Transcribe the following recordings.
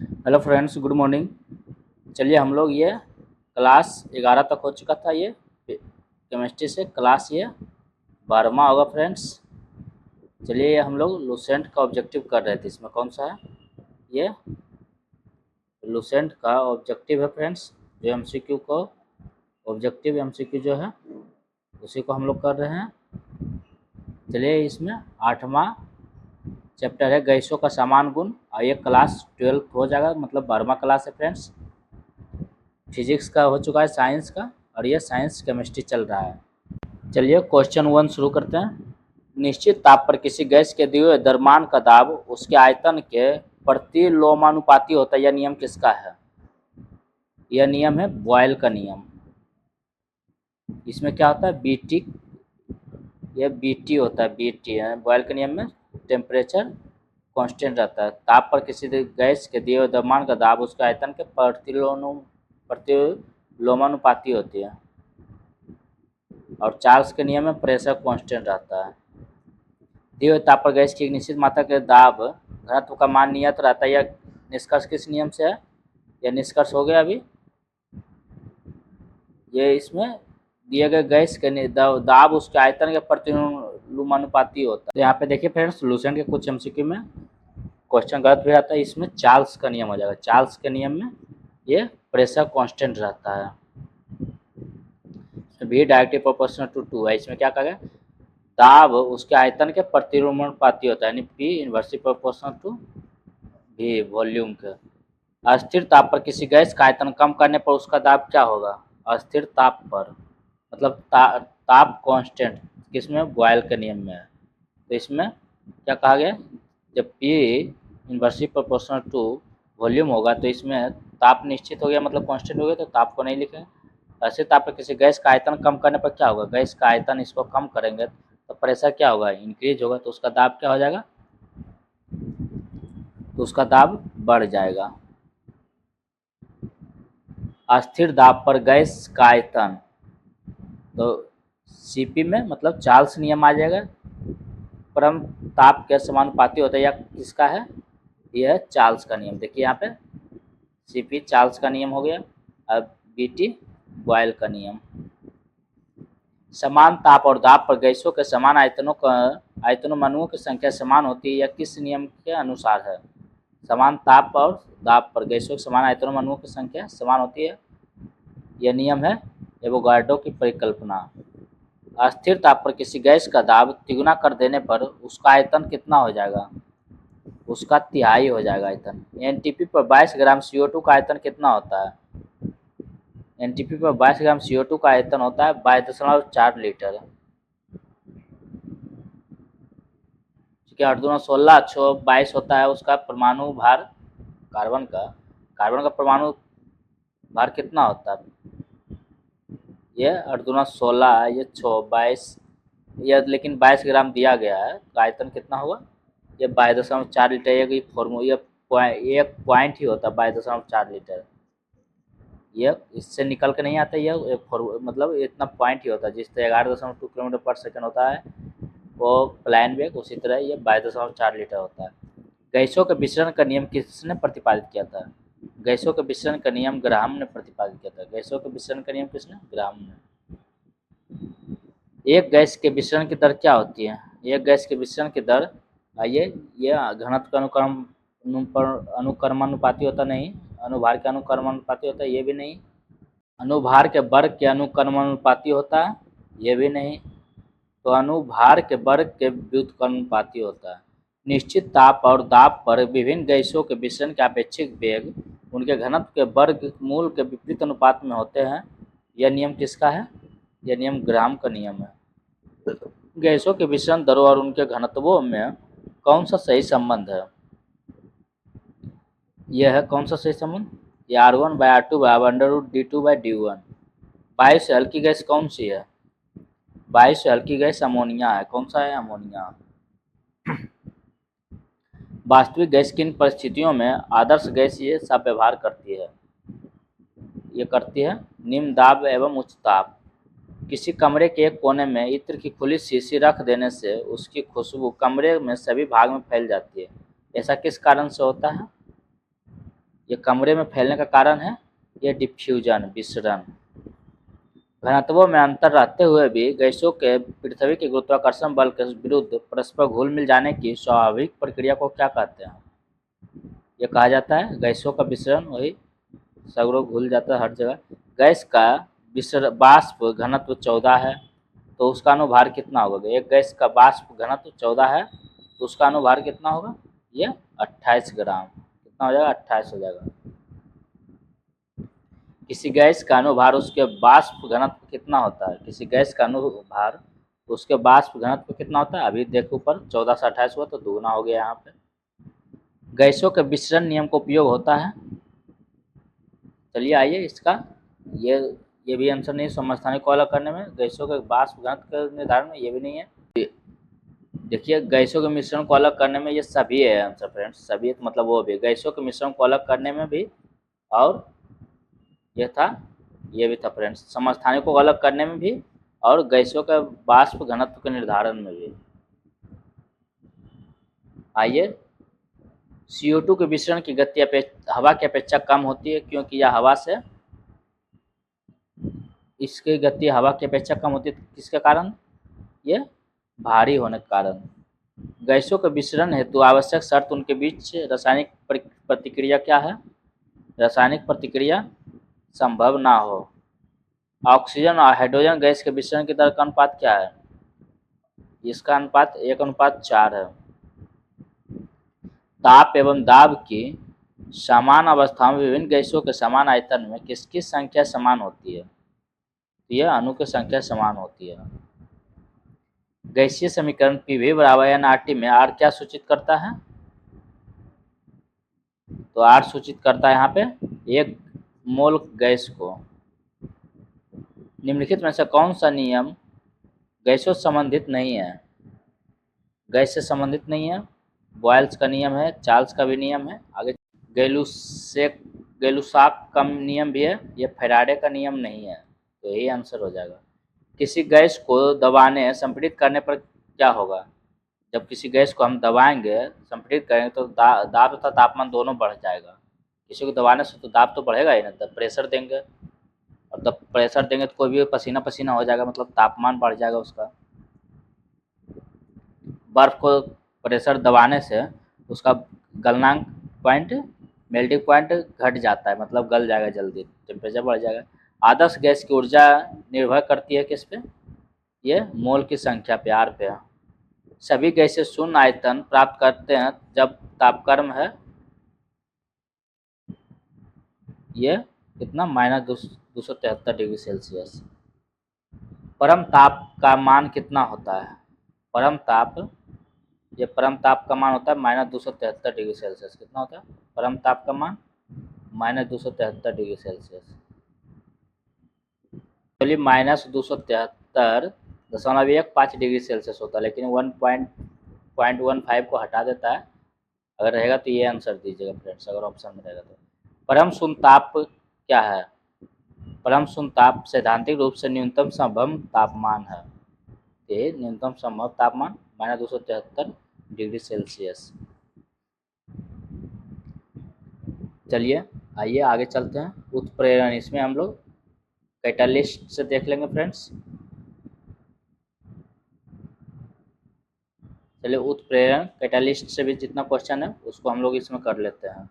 Hello friends, good morning. चलिए हम लोग ये क्लास 11 तक हो चुका था। ये केमिस्ट्री से क्लास ये 12वां होगा फ्रेंड्स। चलिए ये हम लोग लूसेंट का ऑब्जेक्टिव कर रहे थे। इसमें कौन सा है? ये लूसेंट का ऑब्जेक्टिव है फ्रेंड्स। जो एमसीक्यू को ऑब्जेक्टिव एमसीक्यू जो है उसी को हम लोग कर रहे हैं। चलिए इसमें 8वां चैप्टर है गैसों का समान गुण, और ये क्लास 12 हो जाएगा, मतलब 12वां क्लास है फ्रेंड्स। फिजिक्स का हो चुका है, साइंस का, और ये साइंस केमिस्ट्री चल रहा है। चलिए क्वेश्चन 1 शुरू करते हैं। निश्चित ताप पर किसी गैस के दिए हुए द्रव्यमान का दाब उसके आयतन के प्रतिलोमानुपाती होता है। यह नियम किसका है? यह नियम है बॉयल का नियम। इसमें क्या होता है? बीटी, यह बीटी होता है, बीटी है। बॉयल के नियम में टेम्परेचर कांस्टेंट रहता है। ताप पर किसी गैस के दिए हुए द्रव्यमान का दाब उसके आयतन के प्रतिलोमानुपाती होती है। और चार्ल्स के नियम में प्रेशर कांस्टेंट रहता है। दिए हुए ताप पर गैस की एक निश्चित मात्रा के दाब घनत्व का मान नियत रहता है। यह निष्कर्ष किस नियम से है? यह निष्कर्ष हो गया अभी। ये इसमें दिए गए गैस के दाब उसके आयतन के प्रतिलोमानुपाती होता है। तो यहाँ पे देखिए फ्रेंड्स, सोल्यूशन के कुछ एमसीक्यू में क्वेश्चन गलत भी आता है। इसमें चार्ल्स का नियम हो जाएगा। चार्ल्स के नियम में ये प्रेशर कांस्टेंट रहता है। भी डायरेक्टली प्रोपोर्शनल टू 2 है। इसमें क्या कहा गया? दाब उसके आयतन के प्रतिलोमानुपाती होता है, यानी P inversely proportional to V volume के। अस्थिर ताप पर किसी गैस का आयतन कम करने पर उसका दाब क्या होगा? अस्थिर ताप पर मतलब ताप कांस्टेंट किसमें? बॉयल के नियम में है। तो इसमें क्या कहा गया? जब P inversely proportional to volume होगा तो इसमें ताप निश्चित हो गया, मतलब कांस्टेंट हो गया, तो ताप को नहीं लिखेंगे। अस्थिर ताप पर किसी गैस का आयतन कम करने पर क्या होगा? गैस का आयतन इसको कम करेंगे तो प्रेशर क्या होगा? इंक्रीज होगा, तो उसका दाब क्या हो जाएगा? तो उसका दाब बढ़ जाएगा। अस्थिर दाब पर गैस का आयतन, तो सीपी में मतलब चार्ल्स नियम आ जाएगा। परम ताप के समानुपाती होता है। या किसका है? यह चार्ल्स का नियम। देखिए यहाँ पे सीपी चार्ल्स का नियम हो गया। अब बीटी बॉयल का नियम। समान ताप और दाब पर गैसों के समान आयतनों में अणुओं की संख्या समान होती है। यह किस नियम के अनुसार है? समान ताप और दाब पर गैसों के समान आयतनों में अणुओं की संख्या समान होती है। यह नियम है एवोगाड्रो की परिकल्पना। अस्थिर ताप पर किसी गैस का दाब तिगुना कर देने पर उसका आयतन कितना हो जाएगा? उसका तिहाई हो जाएगा आयतन। एनटीपी पर 22 ग्राम CO2 का आयतन कितना होता है? एनटीपी पर 22 ग्राम CO2 का आयतन होता है 22.4 लीटर। ठीक है, 8 दूना 16, 6 22 होता है उसका परमाणु भार कार्बन का। कार्बन का परमाणु भार कितना होता है? ये 8 दूना 16, ये 6 22, ये लेकिन 22 ग्राम दिया गया है, तो आयतन कितना होगा? ये 22.4 लीटर। ये फॉर्मूला एक पॉइंट ही होता है 22.4 लीटर। ये इससे निकल के नहीं आता। ये मतलब इतना पॉइंट ही होता है। जिस तरह 11.2 किलोमीटर पर सेकंड होता है वो प्लान वेग, उसी तरह ये 22.4 लीटर होता है। गैसों के विसरण का नियम किसने प्रतिपादित किया था? गैसों के विसरण का नियम ग्राहम ने प्रतिपादित किया था। गैसों के विसरण का नियम किसने? ग्राहम ने। एक गैस के विसरण की दर क्या होती है? एक गैस के विसरण की दर, आइए, यह घनत्व का अनुक्रमानुपाती होता नहीं, अनुभार के अनुक्रमानुपाती होता है, ये भी नहीं। अनुभार के वर्ग के अनुक्रमानुपाती होता है, ये भी नहीं। तो अनुभार के वर्ग के व्युत्क्रमानुपाती होता है। निश्चित ताप और दाब पर विभिन्न गैसों के विसरण के अपेक्षित वेग उनके घनत्व के वर्गमूल के विपरीत अनुपात में होते हैं। यह नियम किसका है? यह नियम ग्राहम का नियम है। गैसों के विसरण दरों और उनके घनत्वों में कौन सा सही संबंध है? यह है कौन सा सही संबंध? ये R1/R2/√D2/D1। वायु से हल्की गैस कौन सी है? वायु से हल्की गैस अमोनिया है। कौन सा है? अमोनिया। वास्तविक गैस किन परिस्थितियों में आदर्श गैस ये सब व्यवहार करती है? ये करती है निम्न दाब एवं उच्च ताप। किसी कमरे के एक कोने में इत्र की खुली शीशी रख देने से उसकी खुशबू कमरे में सभी भाग में फैल जाती है। ऐसा किस कारण से होता है? ये कमरे में फैलने का कारण है, ये डिफ्यूजन विसरण। घनत्वों में अंतर रहते हुए भी गैसों के पृथ्वी के गुरुत्वाकर्षण बल के विरुद्ध परस्पर घुल मिल जाने की स्वाभाविक प्रक्रिया को क्या कहते हैं? ये कहा जाता है गैसों का विसरण, वही सगरों घुल जाता है हर जगह। गैस का विसरण वाष्प घनत्व 14 है, तो उसका अनुभार कितना होगा? एक गैस का वाष्प घनत्व 14 है, तो उसका अनुभार कितना होगा? ये 28 ग्राम। कितना हो जाएगा? 28 हो जाएगा। किसी गैस का अनुभार उसके वाष्प घनत्व कितना होता है? किसी गैस का अनुभार उसके वाष्प घनत्व कितना होता है? अभी देखो ऊपर 14 से 28 हुआ तो दुगना हो गया यहाँ पे। गैसों के विसरण नियम का उपयोग होता है। चलिए आइए इसका ये भी आंसर नहीं, समस्थानिक को अलग करने में। गैसों के वाष्प घनत्व के निर्धारण में ये भी नहीं है। देखिए गैसों के मिश्रण को अलग करने में ये सभी है आंसर फ्रेंड्स, सभी मतलब वो भी गैसों के मिश्रण को अलग करने में भी, और ये था, ये भी था फ्रेंड्स, समस्थानिक को अलग करने में भी और गैसों का वाष्प घनत्व के निर्धारण में भी। आइए, CO2 के विसरण की गति हवा की अपेक्षा कम होती है, क्योंकि यह हवा से, इसकी गति हवा की अपेक्षा कम होती है किसके कारण? ये भारी होने के कारण। गैसों के विसरण हेतु आवश्यक शर्त उनके बीच रासायनिक प्रतिक्रिया क्या है? रासायनिक प्रतिक्रिया संभव ना हो। ऑक्सीजन और हाइड्रोजन गैस के विसरण की दर का अनुपात क्या है? इसका अनुपात 1:4 है। ताप एवं दाब की समान अवस्थाओं में विभिन्न गैसों के समान आयतन में किसकी संख्या समान होती है? यह अणु की संख्या समान होती है। गैसीय समीकरण PV बराबर nRT में R क्या सूचित करता है? तो R सूचित करता है यहाँ पे 1 मोल गैस को। निम्नलिखित में से कौन सा नियम गैसों से संबंधित नहीं है? गैस से संबंधित नहीं है। बॉयल्स का नियम है, चार्ल्स का भी नियम है। आगे गैलुसाक का नियम भी है। ये फैराडे का नियम नहीं है, तो यही आंसर हो जाएगा। किसी गैस को दबाने संपीड़ित करने पर क्या होगा? जब किसी गैस को हम दबाएंगे, संपीड़ित करेंगे, तो दाब तथा तापमान दोनों बढ़ जाएगा। किसी को दबाने से तो दाब तो बढ़ेगा ही ना, तब प्रेशर देंगे, और तब प्रेशर देंगे तो कोई भी पसीना पसीना हो जाएगा, मतलब तापमान बढ़ जाएगा उसका। बर्फ को प्रेशर दबाने से उसका गलनांक पॉइंट, मेल्टिंग पॉइंट घट जाता है, मतलब गल जाएगा जल्दी, टेम्परेचर बढ़ जाएगा। आदर्श गैस की ऊर्जा निर्भर करती है किस पे? ये मोल की संख्या पे, R पे। सभी गैसें शून्य आयतन प्राप्त करते हैं जब तापक्रम है ये कितना? -273 डिग्री सेल्सियस। परम ताप का मान कितना होता है? परम ताप, ये परम ताप का मान होता है -273 डिग्री सेल्सियस। कितना होता है परम ताप का मान? -273 डिग्री सेल्सियस। चलिए -273.15 डिग्री सेल्सियस होता है, लेकिन 1.15 को हटा देता है। अगर रहेगा तो ये आंसर दीजिएगा फ्रेंड्स, अगर ऑप्शन में रहेगा तो। परम शून्य ताप क्या है? परम शून्य ताप सैद्धांतिक रूप से न्यूनतम संभव तापमान है। ये न्यूनतम संभव तापमान -273 डिग्री सेल्सियस। चलिए आइए आगे चलते हैं। उत्प्रेरण, इसमें हम लोग कैटालिस्ट से देख लेंगे फ्रेंड्स। चलिए उत्प्रेरण कैटालिस्ट से भी जितना क्वेश्चन है उसको हम लोग इसमें कर लेते हैं।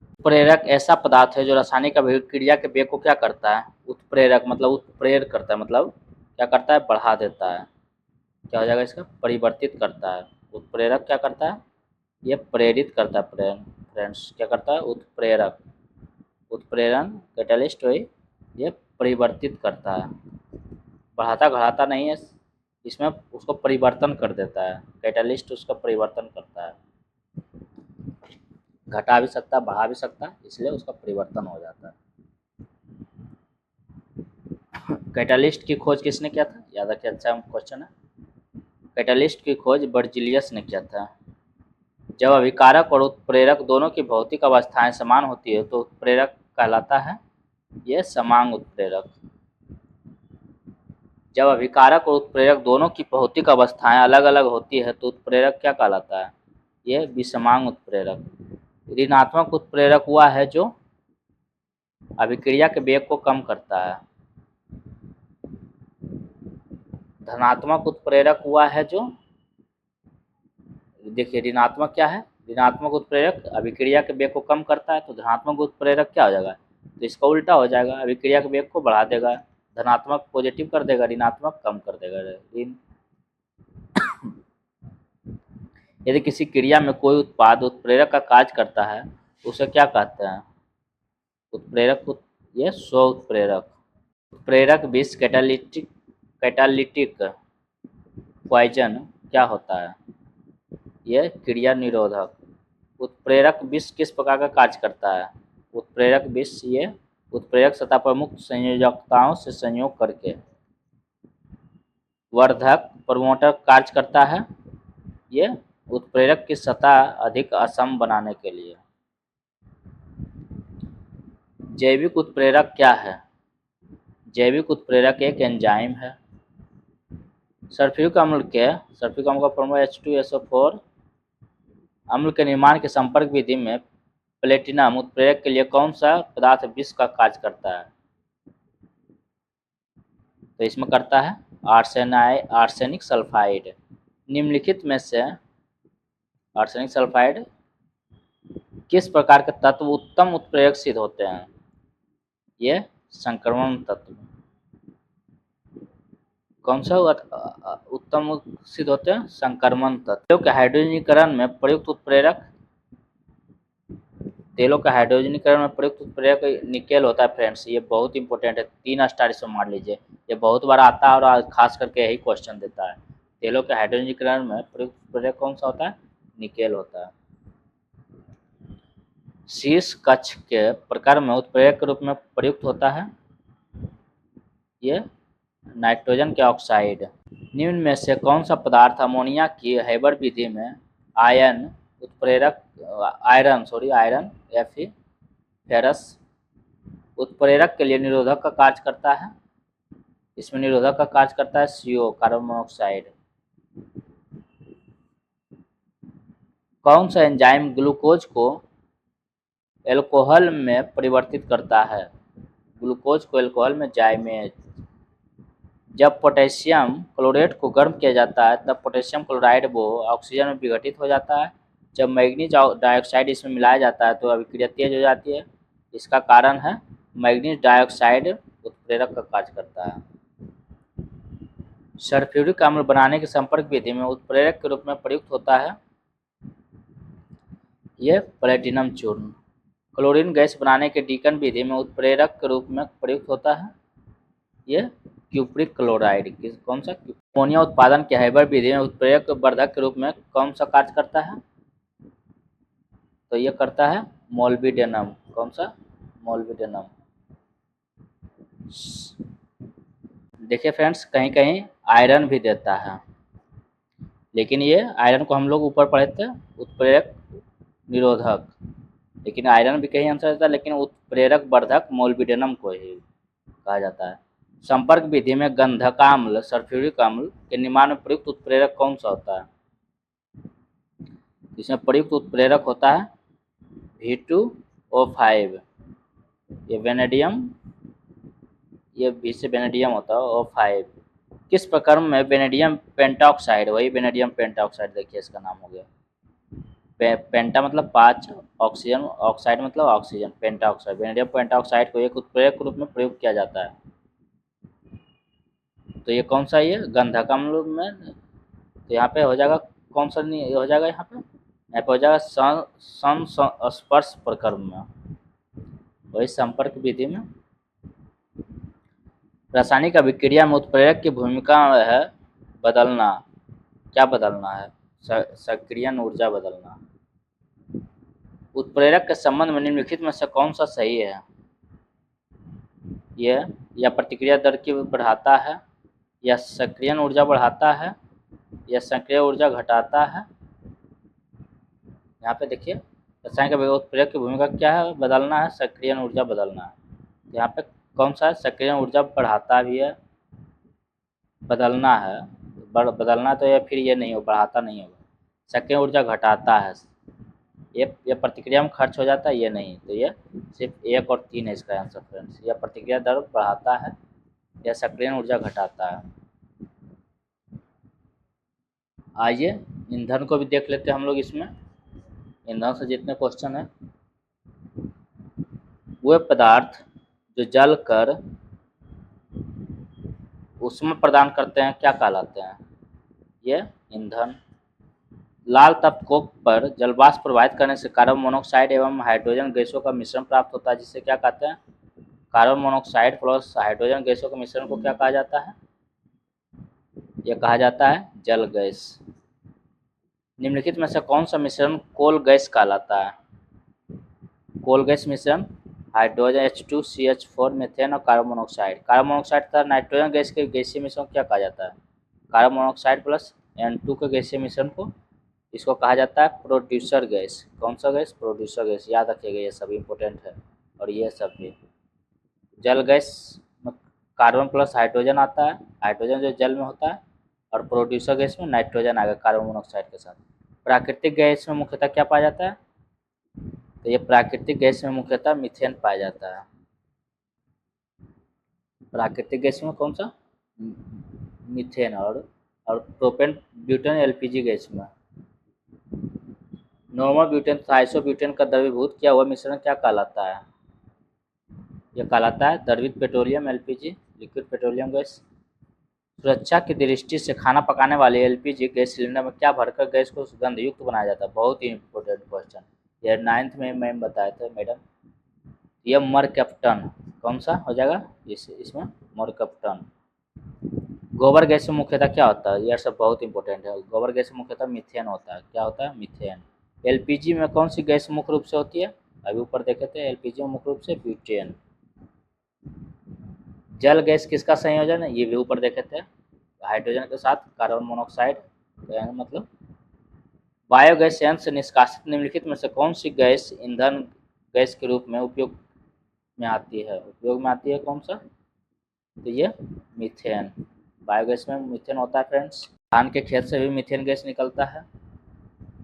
उत्प्रेरक ऐसा पदार्थ है जो रासायनिक अभिक्रिया के वेग को क्या करता है? उत्प्रेरक मतलब उत्प्रेर करता है, मतलब क्या करता है? बढ़ा देता है। क्या हो जाएगा इसका? परिवर्तित करता है। उत्प्रेरक क्या करता है? ये प्रेरित करता है फ्रेंड्स। क्या करता है? उत्प्रेरक, उत्प्रेरण कैटालिस्ट वही ये परिवर्तित करता है, बढ़ाता घटाता नहीं है, इसमें उसको परिवर्तन कर देता है। कैटालिस्ट उसका परिवर्तन करता है, घटा भी सकता है बढ़ा भी सकता है, इसलिए उसका परिवर्तन हो जाता है। कैटालिस्ट की खोज किसने किया था? याद रखिए, अच्छा क्वेश्चन है। कैटालिस्ट की खोज बर्जिलियस ने किया था। जब अभिकारक और उत्प्रेरक दोनों की भौतिक अवस्थाएं समान होती है तो उत्प्रेरक कहलाता है ये समांग उत्प्रेरक। जब अभिकारक और उत्प्रेरक दोनों की भौतिक अवस्थाएं अलग अलग होती है तो उत्प्रेरक क्या कहलाता है? ये विषमांग उत्प्रेरक। ऋणात्मक उत्प्रेरक हुआ है जो अभिक्रिया के वेग को कम करता है। धनात्मक उत्प्रेरक हुआ है जो, देखिए ऋणात्मक क्या है, ऋणात्मक उत्प्रेरक अभिक्रिया के वेग को कम करता है, तो धनात्मक उत्प्रेरक क्या हो जाएगा, तो इसका उल्टा हो जाएगा, अभिक्रिया के वेग को बढ़ा देगा, धनात्मक पॉजिटिव कर देगा, ऋणात्मक कम कर देगा। यदि किसी क्रिया में कोई उत्पाद उत्प्रेरक का कार्य करता है उसे क्या कहते हैं, उत्प्रेरक, ये स्व उत्प्रेरक। उत्प्रेरक विष कैटालिटिक पॉइजन क्या होता है, ये क्रिया निरोधक। उत्प्रेरक विष किस प्रकार का कार्य करता है, उत्प्रेरक विष ये उत्प्रेरक सतह पर मुक्त संयोजकताओं से संयोग करके वर्धक प्रमोटर कार्य करता है, ये उत्प्रेरक की सतह अधिक असम बनाने के लिए। जैविक उत्प्रेरक क्या है, जैविक उत्प्रेरक एक एंजाइम है। सल्फ्यूरिक अम्ल का फॉर्मूला H2SO4 अम्ल के निर्माण के संपर्क विधि में प्लेटिनम उत्प्रेरक के लिए कौन सा पदार्थ विष का कार्य करता है, तो इसमें करता है आर्सेनिक सल्फाइड। निम्नलिखित में से आर्सेनिक सल्फाइड किस प्रकार के तत्व उत्तम उत्प्रेरक सिद्ध होते हैं, ये संक्रमण तत्व। कौन सा उत्तम सिद्ध होते हैं, संक्रमण तत्व। तेलों के हाइड्रोजनीकरण में प्रयुक्त उत्प्रेरक, तेलों का हाइड्रोजनीकरण में प्रयुक्त उत्प्रेरक निकेल होता है फ्रेंड्स, ये बहुत इंपॉर्टेंट है, 3 स्टार इसमें मार लीजिए, ये बहुत बार आता है और खास करके यही क्वेश्चन देता है। तेलों के हाइड्रोजनीकरण में प्रयुक्त उत्प्रेरक कौन सा होता है, निकेल होता है। शीर्ष कक्ष के प्रकार में उत्प्रेरक के रूप में प्रयुक्त होता है, ये नाइट्रोजन के ऑक्साइड। निम्न में से कौन सा पदार्थ अमोनिया की हैबर विधि में आयरन या फिर फेरस उत्प्रेरक के लिए निरोधक का कार्य करता है, इसमें निरोधक का कार्य करता है CO कार्बन मोनोऑक्साइड। कौन सा एंजाइम ग्लूकोज को एल्कोहल में परिवर्तित करता है, ग्लूकोज को एल्कोहल में जाइमेज। जब पोटेशियम क्लोरेट को गर्म किया जाता है तब पोटेशियम क्लोराइड वो ऑक्सीजन में विघटित हो जाता है, जब मैग्नीज डाइऑक्साइड इसमें मिलाया जाता है तो अभिक्रिया तेज हो जाती है, इसका कारण है मैग्नीज डाइऑक्साइड उत्प्रेरक का कार्य करता है। सल्फ्यूरिक अम्ल बनाने के संपर्क विधि में उत्प्रेरक के रूप में प्रयुक्त होता है, यह प्लेटिनम चूर्ण। क्लोरीन गैस बनाने के डीकन विधि में उत्प्रेरक के रूप में प्रयुक्त होता है, यह क्यूप्रिक क्लोराइड। कौन सा, अमोनिया उत्पादन के हैबर विधि में उत्प्रेरक वर्धक के रूप में कौन सा कार्य करता है, तो यह करता है मोल्बिडेनम। कौन सा, मोल्बिडेनम। देखिए फ्रेंड्स, कहीं कहीं आयरन भी देता है, लेकिन ये आयरन को हम लोग ऊपर पढ़े थे उत्प्रेरक निरोधक, लेकिन आयरन भी कहीं आंसर देता है, लेकिन उत्प्रेरक वर्धक मोल्बिडेनम को ही कहा जाता है। संपर्क विधि में गंधकाम्ल सल्फ्यूरिक अम्ल के निर्माण में प्रयुक्त उत्प्रेरक कौन सा होता है, इसमें प्रयुक्त उत्प्रेरक होता है V2O5, ये वेनेडियम, ये V से वेनेडियम होता है, O5। किस प्रकार में वेनेडियम पेंटाऑक्साइड, वही वेनेडियम पेंटाऑक्साइड, देखिए इसका नाम हो गया, पेंटा मतलब 5, ऑक्सीजन, ऑक्साइड मतलब ऑक्सीजन, पेंटाऑक्साइड। वेनेडियम पेंटाऑक्साइड को एक उत्प्रेरक के रूप में प्रयोग किया जाता है, तो ये कौन सा, ये गंधकाम्ल में, तो यहाँ पे हो जाएगा कौन सा, नहीं हो जाएगा, यहाँ पे हो जाएगा संस्पर्श प्रक्रम में, वही संपर्क विधि में। रासायनिक अभिक्रिया में उत्प्रेरक की भूमिका है बदलना, क्या बदलना है, सक्रियण ऊर्जा बदलना। उत्प्रेरक के संबंध में निम्नलिखित में से कौन सा सही है, यह या प्रतिक्रिया दर की बढ़ाता है, या सक्रियण ऊर्जा बढ़ाता है, या सक्रिय ऊर्जा घटाता है। यहाँ पे देखिए रासायनिक उत्प्रेरक की भूमिका क्या है, बदलना है, सक्रियण ऊर्जा बदलना है। यहाँ पे कौन सा है, सक्रियण ऊर्जा बढ़ाता भी है, बदलना है, बदलना तो या फिर ये नहीं हो, बढ़ाता नहीं होगा, सक्रिय ऊर्जा घटाता है। ये प्रतिक्रिया में खर्च हो जाता है, ये नहीं। तो ये सिर्फ 1 और 3 है इसका आंसर फ्रेंड्स। यह प्रतिक्रिया दर बढ़ाता है, यह सक्रियण ऊर्जा घटाता है। आइए ईंधन को भी देख लेते हैं हम लोग इसमें। ईंधन से जितने क्वेश्चन है, वे पदार्थ जो जल कर ऊष्मा प्रदान करते हैं क्या कहलाते हैं? ये ईंधन। लाल तत्व पर जलवाष्प प्रवाहित करने से कार्बन मोनोऑक्साइड एवं हाइड्रोजन गैसों का मिश्रण प्राप्त होता है, जिसे क्या कहते हैं? कार्बन मोनोऑक्साइड प्लस हाइड्रोजन गैसों के मिश्रण को क्या कहा जाता है? यह कहा जाता है जल गैस। निम्नलिखित में से कौन सा मिश्रण कोल गैस कहलाता है? कोल गैस मिश्रण हाइड्रोजन H2CH4 मीथेन और कार्बन मोनोऑक्साइड। कार्बन मोनोऑक्साइड तथा नाइट्रोजन गैस के गैसीय मिश्रण को क्या कहा जाता है? कार्बन मोनोऑक्साइड प्लस N2 के गैसीय मिश्रण को इसको कहा जाता है प्रोड्यूसर गैस। कौन सा गैस? Producer gas. याद रखिएगा, ये सभी इंपॉर्टेंट है। और ये सब भी जल गैस में कार्बन प्लस हाइड्रोजन आता है, हाइड्रोजन जो जल में होता है, और प्रोड्यूसर गैस में नाइट्रोजन आएगा कार्बन मोनोऑक्साइड के साथ। प्राकृतिक गैस में मुख्यतः क्या पाया जाता है? तो ये प्राकृतिक गैस में मुख्यतः मीथेन पाया जाता है। प्राकृतिक गैस में कौन सा? मीथेन। और प्रोपेन ब्यूटेन एलपीजी गैस में नॉर्मल ब्यूटेन तथा आइसोब्यूटेन का द्रवीभूत किया हुआ मिश्रण क्या कहलाता है? यह कहलाता है द्रवित petroleum LPG, liquid petroleum gas. सुरक्षा की दृष्टि से खाना पकाने वाले एलपीजी गैस सिलेंडर में क्या भरकर गैस को सुगंधयुक्त बनाया जाता है? बहुत ही इंपॉर्टेंट क्वेश्चन। यह 9th में मैम बताए थे मैडम। यह मरकैप्टन। कौन सा हो जाएगा इसमें? मरकैप्टन। गोबर गैस में मुख्यतः क्या होता है? यह सब बहुत इंपॉर्टेंट है। गोबर गैस में मुख्यतः मीथेन होता है। क्या होता है? मीथेन। एलपीजी में कौन सी गैस मुख्य रूप से होती है? अभी ऊपर देखे थे, एलपीजी में मुख्य रूप से ब्यूटेन। जल गैस किसका संयोजन है? ये भी ऊपर देखे थे, हाइड्रोजन के साथ कार्बन मोनोऑक्साइड। मतलब बायोगैस संयंत्र से निष्कासित निम्नलिखित में से कौन सी गैस ईंधन गैस के रूप में उपयोग में आती है? कौन सा? तो ये मीथेन। बायोगैस में मीथेन होता है फ्रेंड्स। धान के खेत से भी मीथेन गैस निकलता है।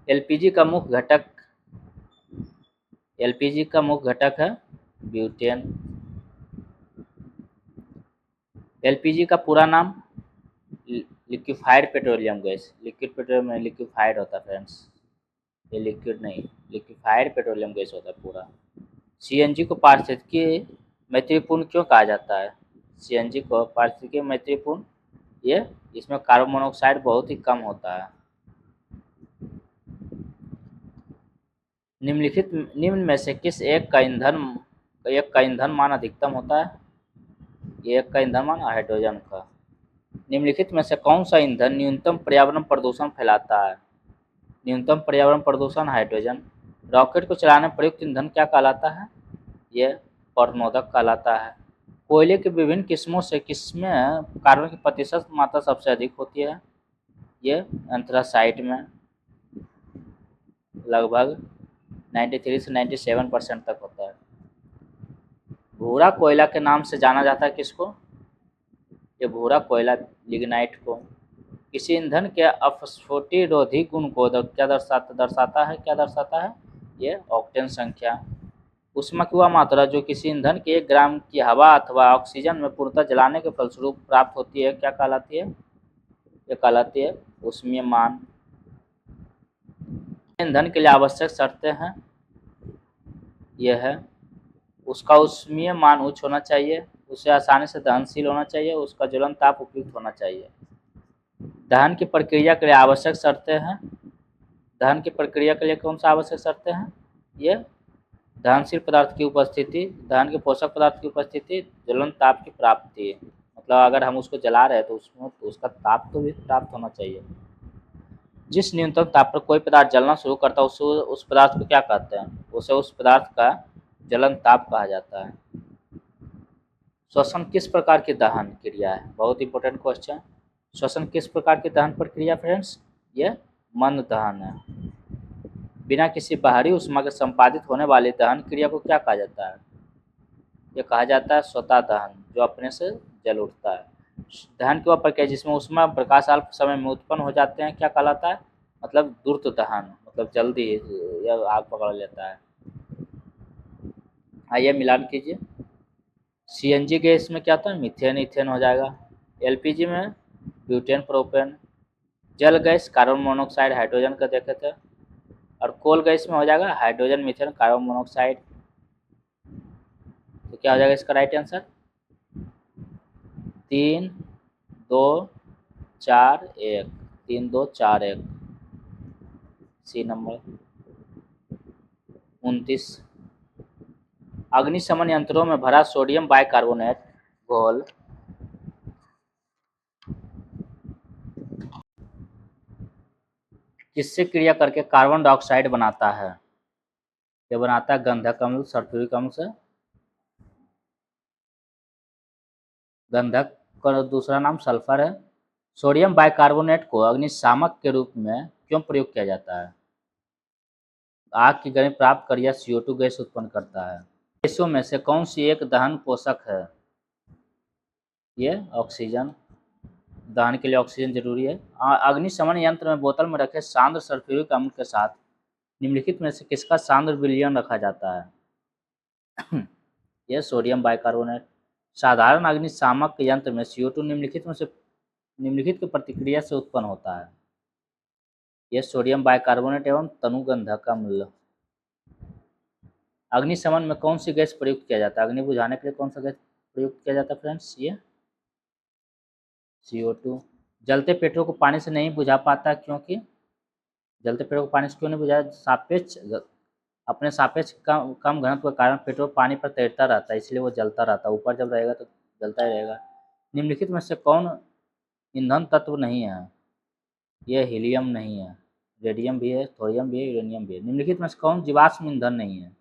एलपीजी का मुख्य घटक है ब्यूटेन। एलपीजी का पूरा नाम liquefied petroleum gas. Liquid petroleum में लिक्विफाइड होता है फ्रेंड्स, ये लिक्विड नहीं, लिक्विफाइड पेट्रोलियम गैस होता है पूरा। सीएनजी को पारिस्थितिकी मैत्रीपूर्ण क्यों कहा जाता है? सीएनजी को पारिस्थितिकी मैत्रीपूर्ण, ये इसमें कार्बन मोनोऑक्साइड बहुत ही कम होता है। निम्न में से किस एक का ईंधन मान अधिकतम होता है? एक का ईंधन मान हाइड्रोजन का। निम्नलिखित में से कौन सा ईंधन न्यूनतम पर्यावरण प्रदूषण फैलाता है? न्यूनतम पर्यावरण प्रदूषण हाइड्रोजन। रॉकेट को चलाने प्रयुक्त ईंधन क्या कहलाता है? यह परनोदक कहलाता है। कोयले की विभिन्न किस्मों से किसमें कार्बन की प्रतिशत मात्रा सबसे अधिक होती है? ये एंथ्रासाइट में लगभग 93 से 97% तक होता है। भूरा कोयला के नाम से जाना जाता है किसको? ये भूरा कोयला लिग्नाइट को। किसी ईंधन के अपस्फोटिरोधी गुण को क्या दर्शाता है? ये ऑक्टेन संख्या। ऊष्मा की वह मात्रा जो किसी ईंधन के 1 ग्राम की हवा अथवा ऑक्सीजन में पूर्णतः जलाने के फलस्वरूप प्राप्त होती है क्या कहलाती है? ये कहलाती है ऊष्मीय मान। ईंधन के लिए आवश्यक शर्तें हैं, यह है उसका ऊष्मीय मान उच्च होना चाहिए, उसे आसानी से दहनशील होना चाहिए, उसका ज्वलन ताप उपयुक्त होना चाहिए। दहन की प्रक्रिया के लिए आवश्यक शर्तें हैं। दहन की प्रक्रिया के लिए कौन सा आवश्यक शर्तें हैं? ये दहनशील पदार्थ की उपस्थिति, दहन के पोषक पदार्थ की उपस्थिति, ज्वलन ताप की प्राप्ति। मतलब अगर हम उसको जला रहे हैं तो उसमें उसका ताप तो भी प्राप्त होना चाहिए। जिस न्यूनतम ताप पर कोई पदार्थ जलना शुरू करता है उस पदार्थ को क्या कहते हैं? उसे उस पदार्थ का जलन ताप कहा जाता है। श्वसन किस प्रकार की दहन क्रिया है? बहुत इंपॉर्टेंट क्वेश्चन। श्वसन किस प्रकार की दहन प्रक्रिया फ्रेंड्स? ये मंद दहन है। बिना किसी बाहरी ऊष्मा के संपादित होने वाली दहन क्रिया को क्या कहा जाता है? यह कहा जाता है स्वतः दहन, जो अपने से जल उठता है। दहन की वह प्रक्रिया जिसमें ऊष्मा प्रकाश अल्प समय में उत्पन्न हो जाते हैं क्या कहलाता है? मतलब द्रुत दहन, मतलब जल्दी यह आग पकड़ लेता है। आइए मिलान कीजिए। सीएनजी गैस में क्या था, मीथेन इथेन हो जाएगा। एलपीजी में ब्यूटेन प्रोपेन। जल गैस कार्बन मोनोऑक्साइड हाइड्रोजन का देखे थे। और कोल गैस में हो जाएगा हाइड्रोजन मीथेन कार्बन मोनोऑक्साइड। तो क्या हो जाएगा इसका राइट आंसर, 3 2 4 1, 3 2 4 1, सी नंबर। 29, अग्निशमन यंत्रों में भरा सोडियम बाइकार्बोनेट घोल किससे क्रिया करके कार्बन डाइऑक्साइड बनाता है। ये बनाता है गंधक अम्ल सल्फ्यूरिक अम्ल से। गंधक का दूसरा नाम सल्फर है। सोडियम बाइकार्बोनेट को अग्निशामक के रूप में क्यों प्रयोग किया जाता है। आग की गर्मी प्राप्त कर यह CO2 गैस उत्पन्न करता है। गैसों में से कौन सी एक दहन पोषक है। ये ऑक्सीजन, दहन के लिए ऑक्सीजन जरूरी है। अग्निशमन यंत्र में बोतल में रखे सांद्र सल्फ्यूरिक अम्ल के साथ निम्नलिखित में से किसका सांद्र विलयन रखा जाता है। यह सोडियम बाइकार्बोनेट। साधारण अग्निशामक यंत्र में CO2 निम्नलिखित की प्रतिक्रिया से उत्पन्न होता है। यह सोडियम बाइकार्बोनेट एवं तनुगंधक अम्ल। अग्निशमन में कौन सी गैस प्रयुक्त किया जाता है, अग्नि बुझाने के लिए कौन सा गैस प्रयुक्त किया जाता है फ्रेंड्स, ये CO2। जलते पेट्रोल को पानी से नहीं बुझा पाता क्योंकि, जलते पेट्रोल को पानी से क्यों नहीं बुझाया, अपने सापेक्ष कम घनत्व के कारण पेट्रोल पानी पर तैरता रहता है, इसलिए वो जलता रहता है, ऊपर जब रहेगा तो जलता ही रहेगा। निम्नलिखित में से कौन ईंधन तत्व नहीं है। यह हीलियम नहीं है, रेडियम भी है, थोरियम भी है, यूरेनियम भी है। निम्नलिखित में से कौन जीवाश्म ईंधन नहीं है।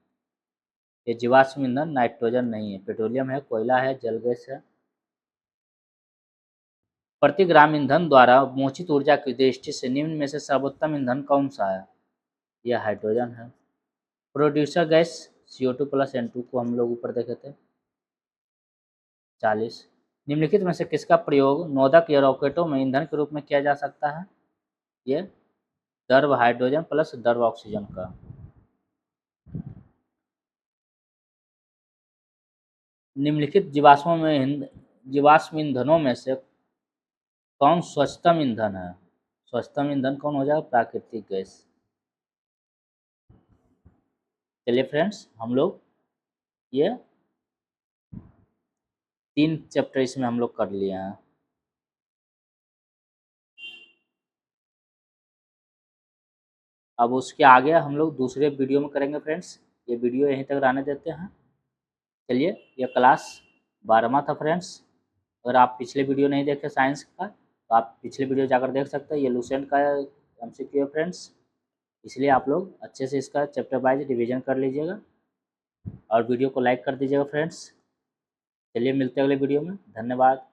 ये जीवाश्म ईंधन नाइट्रोजन नहीं है, पेट्रोलियम है, कोयला है, जल गैस है। प्रति ग्राम ईंधन द्वारा मोचित ऊर्जा की दृष्टि से निम्न में से सर्वोत्तम ईंधन कौन सा है। यह हाइड्रोजन है। Producer gas CO2 plus N2 को हम लोग ऊपर देखे थे। 40, निम्नलिखित में से किसका प्रयोग नोदक या रॉकेटों में ईंधन के रूप में किया जा सकता है। ये द्रव हाइड्रोजन प्लस द्रव ऑक्सीजन का। निम्नलिखित जीवाश्म ईंधनों में से कौन स्वच्छतम ईंधन है। स्वच्छतम ईंधन कौन हो जाएगा, प्राकृतिक गैस। चलिए फ्रेंड्स, हम लोग ये 3 चैप्टर इसमें हम लोग कर लिए हैं। अब उसके आगे हम लोग दूसरे वीडियो में करेंगे फ्रेंड्स। ये वीडियो यहीं तक रहने देते हैं। चलिए, यह क्लास 12वां था फ्रेंड्स। अगर आप पिछले वीडियो नहीं देखे साइंस का तो आप पिछले वीडियो जाकर देख सकते हैं। ये लूसेंट का MCQ है फ्रेंड्स, इसलिए आप लोग अच्छे से इसका चैप्टर वाइज रिवीजन कर लीजिएगा और वीडियो को लाइक कर दीजिएगा फ्रेंड्स। चलिए मिलते हैं अगले वीडियो में, धन्यवाद।